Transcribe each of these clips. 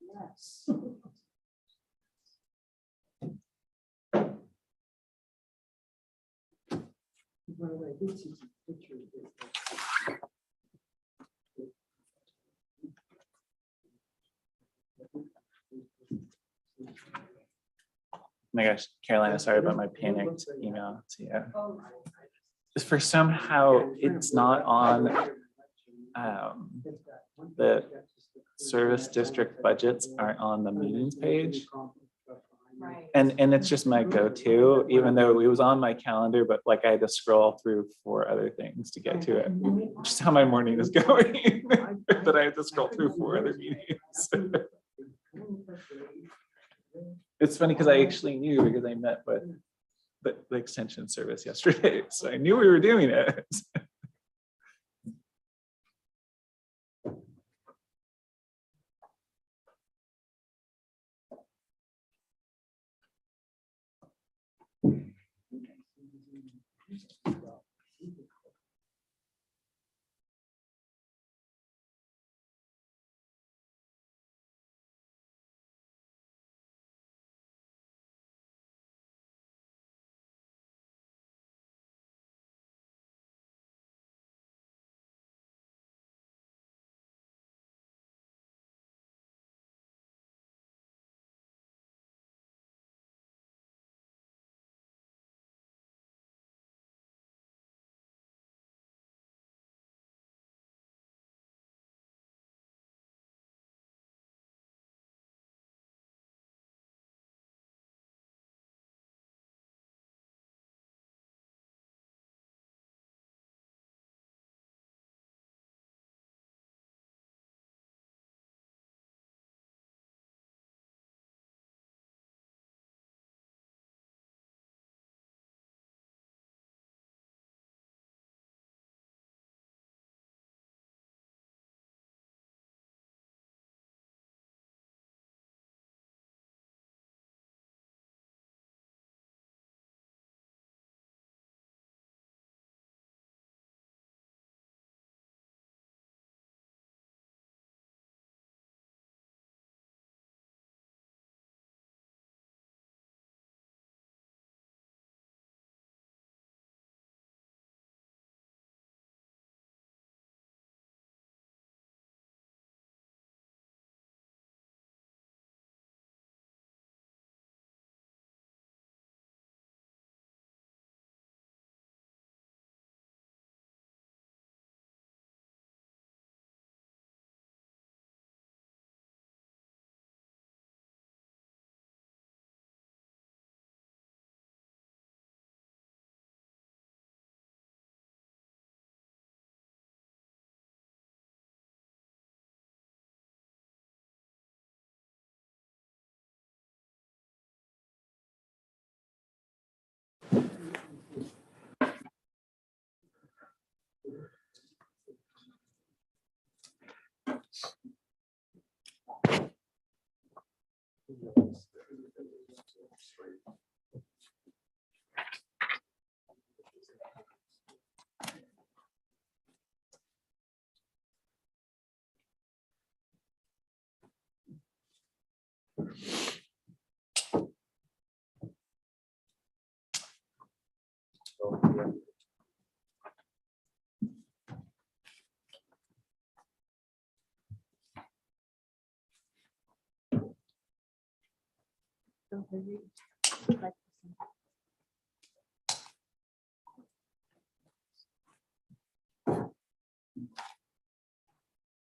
Yes. By the way, I did see some pictures of this. My gosh, Carolina, sorry about my panicked email to you. Just for somehow it's not on the service district budgets aren't on the meetings page. Right. And it's just my go-to, even though it was on my calendar, but like I had to scroll through 4 other things to get to it, which is how my morning is going. But I had to scroll through 4 other meetings. It's funny because I actually knew because I met with the extension service yesterday, so I knew we were doing it.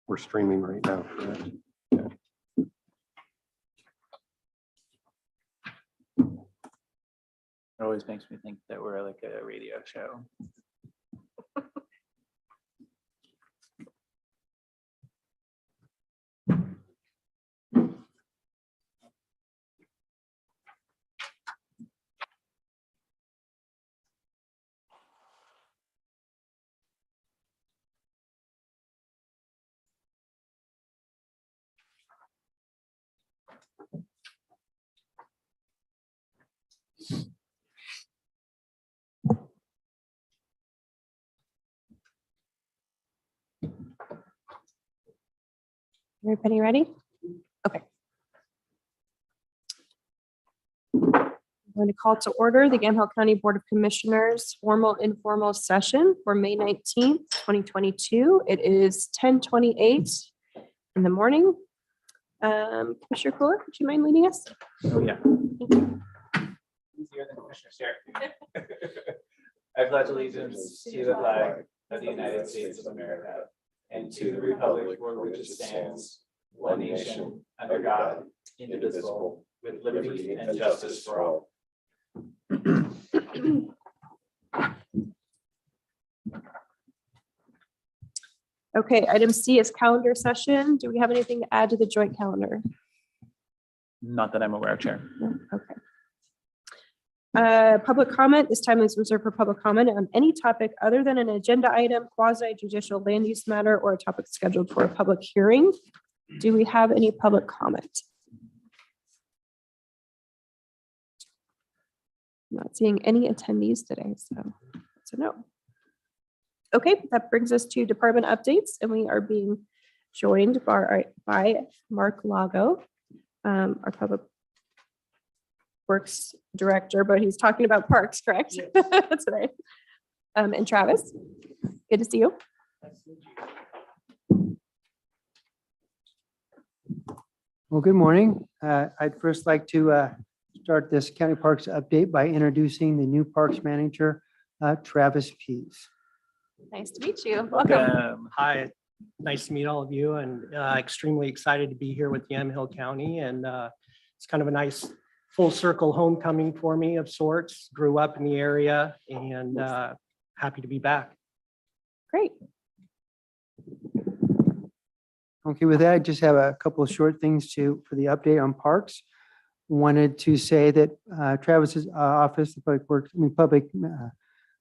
We're streaming right now. Correct? It always makes me think that we're like a radio show. Everybody ready? Okay. I'm going to call to order the Yamhill County Board of Commissioners formal informal session for May 19th, 2022. It is 10:28 in the morning. Commissioner Cooler, would you mind leading us? Oh, yeah. Easier than Commissioner Sheriff. I pledge allegiance to the flag of the United States of America and to the republic for which it stands, one nation, under God, indivisible, with liberty and justice for all. Okay, item C is calendar session. Do we have anything to add to the joint calendar? Not that I'm aware of, Chair. No? Okay. Public comment. This time is reserved for public comment on any topic other than an agenda item, quasi judicial land use matter, or a topic scheduled for a public hearing. Do we have any public comment? Not seeing any attendees today, so no. Okay, that brings us to department updates, and we are being joined by Mark Lago, our public works director, but he's talking about parks, correct? Today. And Travis, good to see you. Well, good morning. I'd first like to start this county parks update by introducing the new parks manager, Travis Pease. Nice to meet you. Welcome. Hi, nice to meet all of you, and extremely excited to be here with Yamhill County. And it's kind of a nice full circle homecoming for me of sorts. Grew up in the area and happy to be back. Great. Okay, with that, I just have a couple of short things for the update on parks. Wanted to say that Travis's office, the public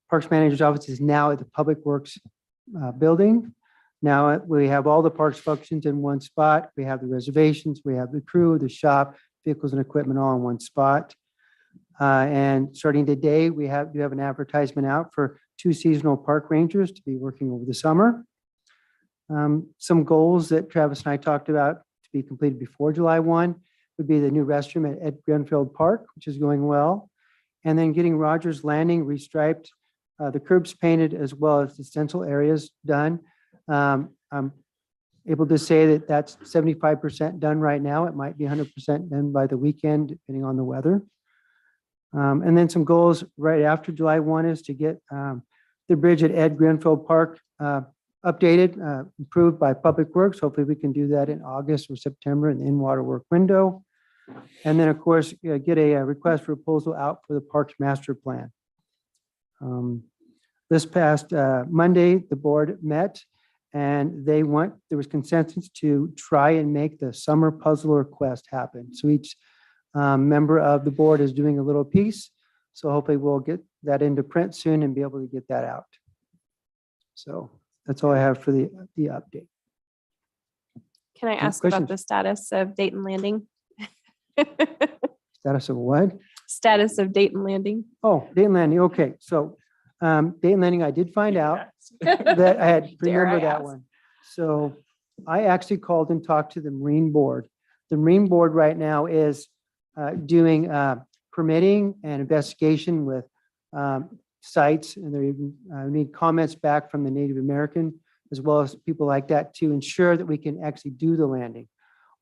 parks manager's office, is now at the Public Works building. Now we have all the parks functions in one spot. We have the reservations, we have the crew, the shop, vehicles and equipment all in one spot. And starting today, we do have an advertisement out for 2 seasonal park rangers to be working over the summer. Some goals that Travis and I talked about to be completed before July 1 would be the new restroom at Ed Grenfell Park, which is going well. And then getting Rogers Landing restriped, the curbs painted, as well as the stencil areas done. I'm able to say that that's 75% done right now. It might be 100% done by the weekend, depending on the weather. And then some goals right after July 1 is to get the bridge at Ed Grenfell Park updated, improved by Public Works. Hopefully we can do that in August or September in the in-water work window. And then, of course, get a request for proposal out for the Parks Master Plan. This past Monday, the board met and there was consensus to try and make the summer puzzle request happen. So each member of the board is doing a little piece. So hopefully we'll get that into print soon and be able to get that out. So that's all I have for the update. Can I ask about questions? the status of Dayton Landing? Status of what? Status of Dayton Landing. Oh, Dayton Landing. Okay, so Dayton Landing, I did find out that I had to Dare I remember that ask? one. So I actually called and talked to the Marine Board. The Marine Board right now is doing permitting and investigation with sites, and they need comments back from the Native American as well as people like that to ensure that we can actually do the landing.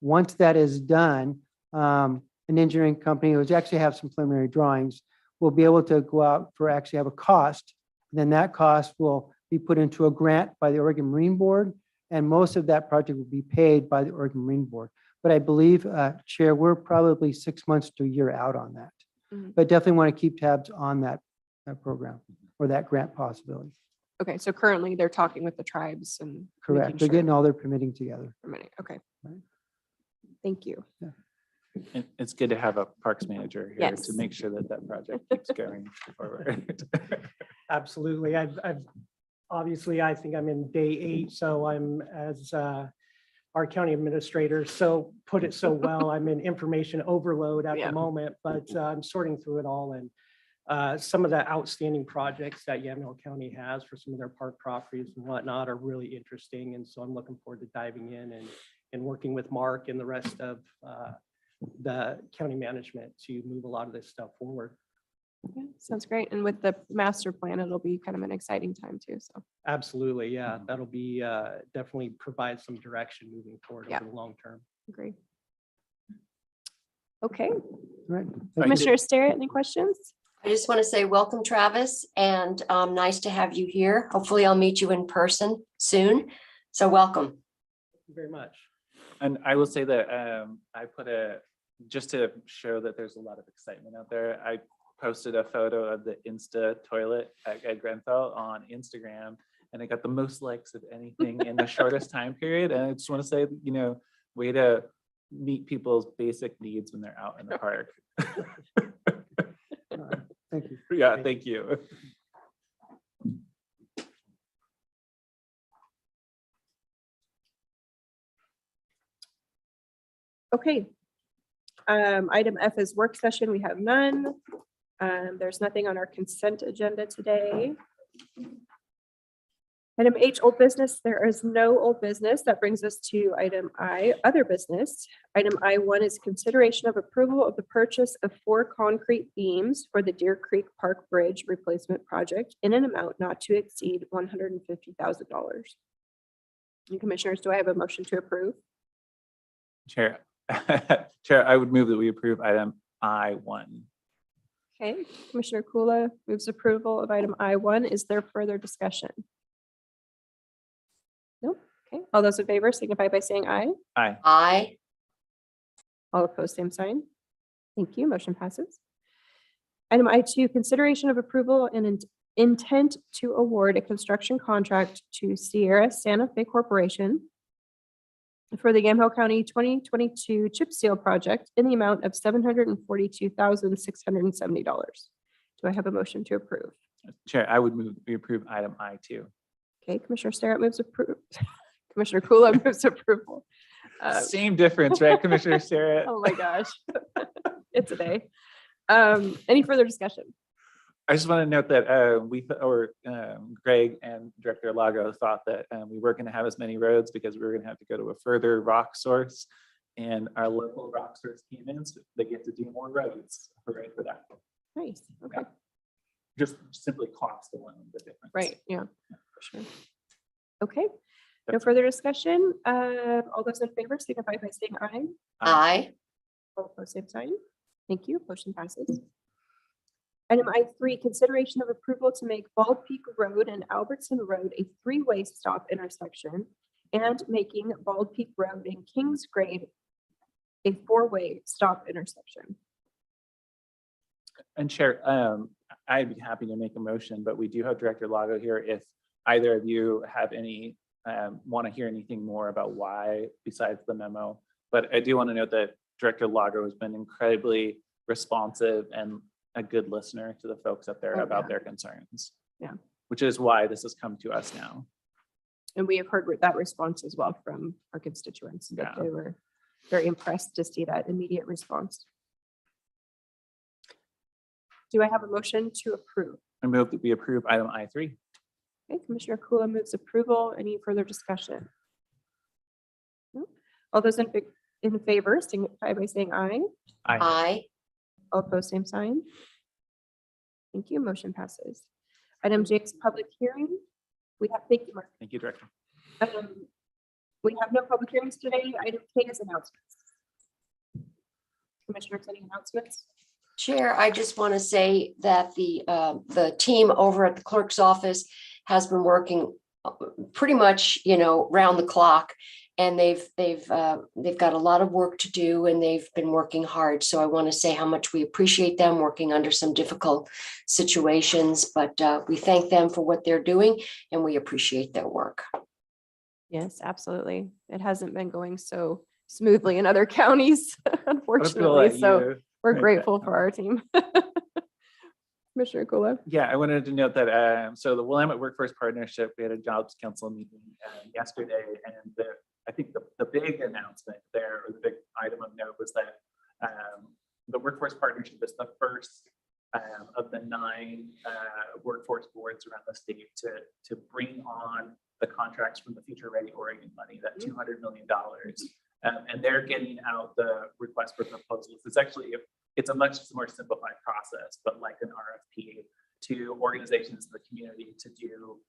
Once that is done, an engineering company, which actually have some preliminary drawings, will be able to go out for actually have a cost. And then that cost will be put into a grant by the Oregon Marine Board, and most of that project will be paid by the Oregon Marine Board. But I believe, Chair, we're probably 6 months to a year out on that. Mhm. But definitely want to keep tabs on that program or that grant possibility. Okay, so currently they're talking with the tribes and Correct. making They're sure getting all their permitting together. permitting. Okay. Right. Thank you. It's good to have a parks manager here Yes. to make sure that that project keeps going forward. Absolutely. I've obviously, I think I'm in day 8, so I'm as our county administrator so put it so well. I'm in information overload at Yeah. the moment, but I'm sorting through it all. And some of the outstanding projects that Yamhill County has for some of their park properties and whatnot are really interesting. And so I'm looking forward to diving in and working with Mark and the rest of the county management to move a lot of this stuff forward. Yeah, sounds great. And with the master plan, it'll be kind of an exciting time too. So Absolutely, yeah, that'll be definitely provide some direction moving forward Yeah. over the long term. agree. Okay, Right. Commissioner Starrett, any questions? I just want to say welcome, Travis, and nice to have you here. Hopefully I'll meet you in person soon. So welcome. Thank you very much. And I will say that I put just to show that there's a lot of excitement out there, I posted a photo of the Insta toilet at Grenfell on Instagram, and it got the most likes of anything in the shortest time period. And I just want to say, way to meet people's basic needs when they're out in the park. Thank you. Yeah, thank you. Okay. Item F is work session. We have none. There's nothing on our consent agenda today. Item H, old business. There is no old business. That brings us to item I, other business. Item I1 is consideration of approval of the purchase of 4 concrete beams for the Deer Creek Park Bridge replacement project in an amount not to exceed $150,000. Commissioners, do I have a motion to approve? Chair, Chair, I would move that we approve item I1. Okay, Commissioner Kula moves approval of item I1. Is there further discussion? Nope. Okay, all those in favor signify by saying aye. Aye. Aye. All opposed, same sign. Thank you. Motion passes. Item I2, consideration of approval and intent to award a construction contract to Sierra Santa Fe Corporation for the Yamhill County 2022 chip seal project in the amount of $742,670. Do I have a motion to approve? Chair, I would move that we approve item I2. Okay, Commissioner Starrett moves approve. Commissioner Kula moves approval. Same difference, right, Commissioner Starrett? Oh my gosh. It's a day. Any further discussion? I just want to note that Greg and Director Lago thought that we weren't going to have as many roads because we were going to have to go to a further rock source. And our local rock source came in, so they get to do more roads for that. Nice, okay, Just simply cost alone the difference. right, yeah, for sure. Okay, no further discussion. All those in favor signify by saying aye. Aye. All opposed, same sign. Thank you, motion passes. Item I3, consideration of approval to make Bald Peak Road and Albertson Road a 3-way stop intersection and making Bald Peak Road and Kings Grade a 4-way stop intersection. And Chair, I'd be happy to make a motion, but we do have Director Lago here. If either of you have any, want to hear anything more about why besides the memo. But I do want to note that Director Lago has been incredibly responsive and a good listener to the folks up there Oh, about yeah. their concerns. Yeah. Which is why this has come to us now. And we have heard that response as well from our constituents, that Yeah. they were very impressed to see that immediate response. Do I have a motion to approve? I move that we approve item I3. Okay, Commissioner Kula moves approval. Any further discussion? No? All those in favor signify by saying aye. Aye. All opposed, same sign. Thank you. Motion passes. Item J is public hearing. Thank you, Mark. Thank you, Director. We have no public hearings today. Item K is announcements. Commissioners, any announcements? Chair, I just want to say that the team over at the clerk's office has been working pretty much, round the clock. And they've got a lot of work to do and they've been working hard. So I want to say how much we appreciate them working under some difficult situations, but we thank them for what they're doing and we appreciate their work. Yes, absolutely. It hasn't been going so smoothly in other counties, I was gonna unfortunately. let So you we're make that grateful for our team. Commissioner Kula. Yeah, I wanted to note that, so the Willamette Workforce Partnership, we had a jobs council meeting yesterday, and I think the big announcement there, or the big item of note was that the Workforce Partnership is the first of the 9 workforce boards around the state to bring on the contracts from the Future Ready Oregon money, that $200 million. And they're getting out the request for proposals. It's a much more simplified process, but like an RFP to organizations in the community to do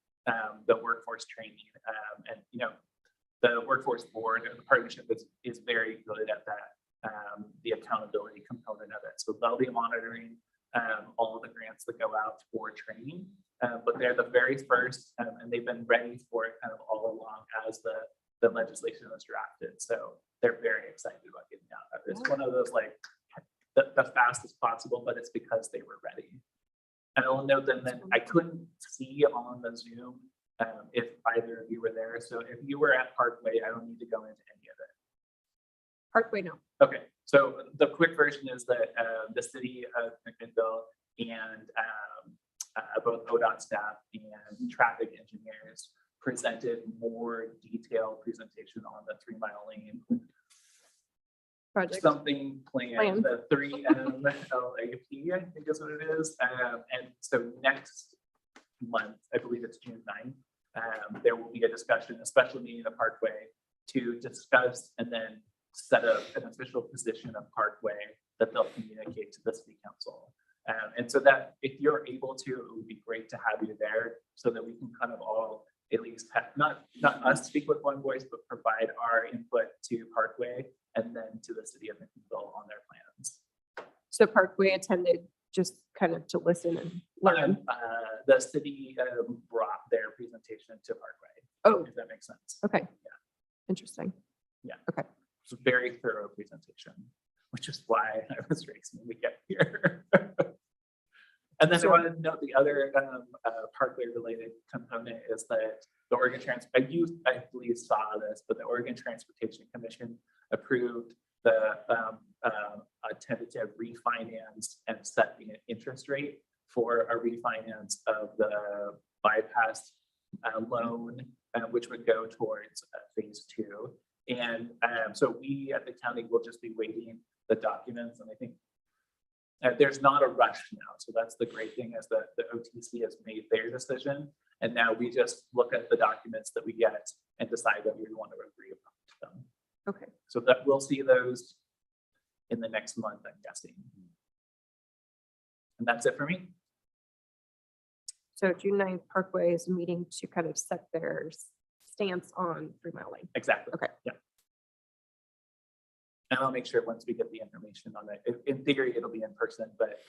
the workforce training. And, the workforce board or the partnership is very good at that, the accountability component of it. So they'll be monitoring all of the grants that go out for training, but they're the very first, and they've been ready for it kind of all along as the legislation was drafted. So they're very excited about getting out. It's one of those like the fastest possible, but it's because they were ready. And I'll note that I couldn't see on the Zoom if either of you were there. So if you were at Parkway, I don't need to go into any of it. Parkway, no. Okay, so the quick version is that the city of McMinnville and both ODOT staff and traffic engineers presented more detailed presentation on the 3-mile lane Project. something plan, the 3M LAP, I think is what it is. And so next month, I believe it's June 9th, there will be a discussion, a special meeting of Parkway to discuss and then set up an official position of Parkway that they'll communicate to the city council. And so that if you're able to, it would be great to have you there so that we can kind of all at least have, not us speak with one voice, but provide our input to Parkway and then to the city of McMinnville on their plans. So Parkway attended just kind of to listen and learn. The city brought their presentation to Parkway. Oh, If that makes sense. okay. Yeah. Interesting. It's a very thorough presentation, which is why I was racing to get here. And then I wanted to note the other Parkway related component is that the Oregon I believe saw this, but the Oregon Transportation Commission approved the a tentative refinance and set the interest rate for a refinance of the bypass loan, which would go towards phase 2. And so we at the county will just be waiting the documents, and I think there's not a rush now. So that's the great thing, is that the OTC has made their decision, and now we just look at the documents that we get and decide whether we want to agree to them. Okay. So that we'll see those in the next month, I'm guessing. And that's it for me. So June 9th, Parkway is meeting to kind of set their stance on 3-mile lane. Exactly. Okay. Yeah. And I'll make sure once we get the information on it, in theory, it'll be in person, but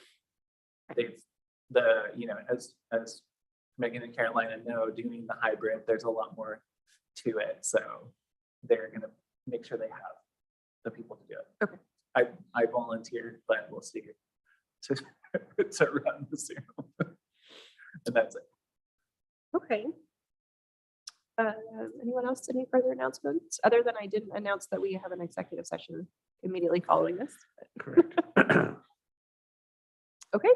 as Megan and Carolina know, doing the hybrid, there's a lot more to it. So they're going to make sure they have the people to do it. Okay. I volunteered, but we'll see to run the Zoom. And that's it. Okay. Anyone else, any further announcements? Other than I didn't announce that we have an executive session immediately following this. Correct. Okay,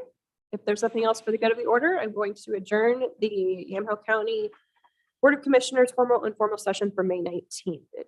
if there's nothing else for the good of the order, I'm going to adjourn the Yamhill County Board of Commissioners formal and informal session for May 19th. It